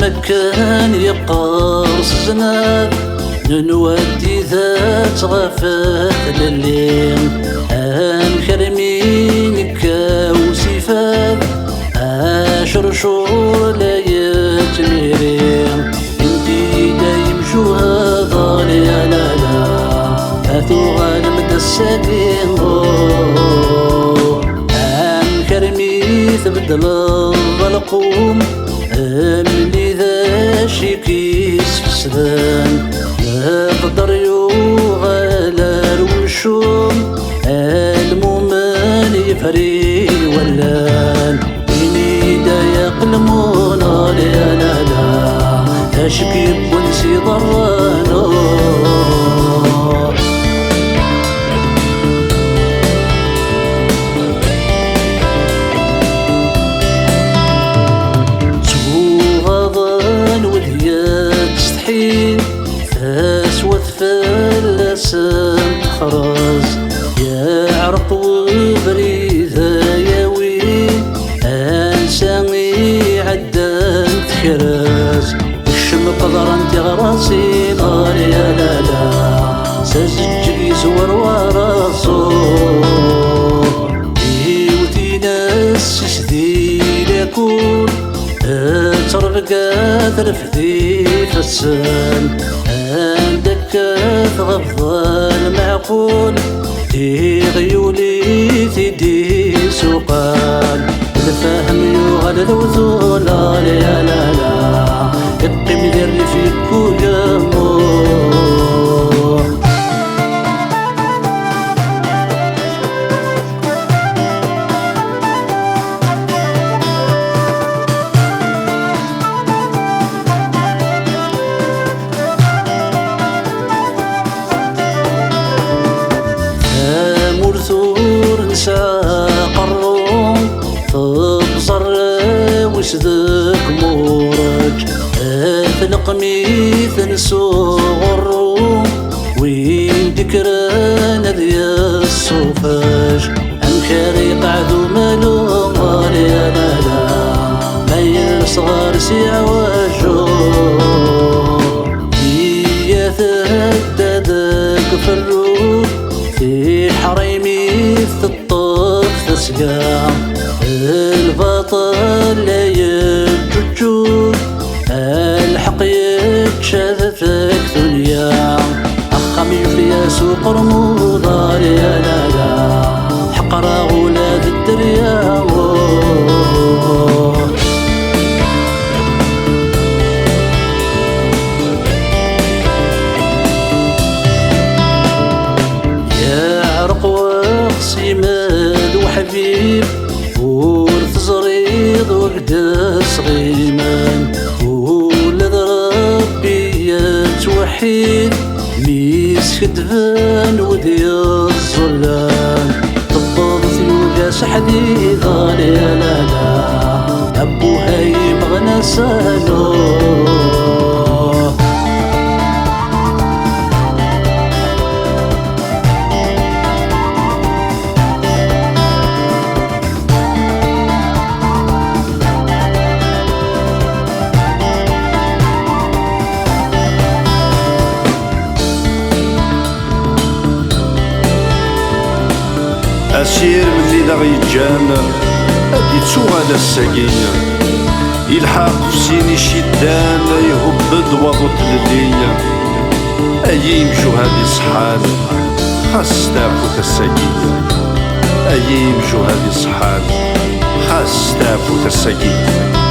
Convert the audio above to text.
مكان يقرص زناد نودي ذات غفات لليم انكرمين كاوسفات عشر شهور لا يتميرين انتي دايم شهداء لا لا لا هاتو غالب الساكين انكرمي تبدل الظلقوم امني ذا شيكيس فسدان نقدر يغالى الوشوم المومن يفري ولان إني دا يقلمونا لا لا لا أشكي بونسي ضرانو تغضان واليد تستحين فاسوة فلسان تخرز يعرق وبريدها ياوين انساني عدان تكراز الشم قدر انت غراسي نار يا لا لا سازج يزور وراسو يوتي ناس سدي لكون ترقى ترفدي فسان عندك تغفى المعقول دي غيولي تدي سوقان الفهم يغال الوذول لا لا لا يبقي مدري في كل امور قرون تبصر وسدك مورج تلقميث نسوغرو وين ذكران ذي الصوفاج انكاري قعدو مالو لا لا لا مايل صغار سيعواجو هي تهددك في الروح في حريمي في الطف تسقى البطل لا يجوجود الحق يتشذفك ثنيا أخامي في سوق رموضة لا لا لا حق راغولاد الدريا سيماد وحبيب ورث زريض وقداس غيمان ولد ربي يتوحيد ميس كدفان ودي الظلام طبض ثيوجاس حديثة لا لا لا أبو هايم غنى سالو أسير ملي دا غيتجان أدي تسوغال الساقين يلحق في سيني شدان يهبد وضط للي أي يمشو هادي صحان خاص تافوت الساقين أي يمشو هادي صحان خاص تافوت الساقين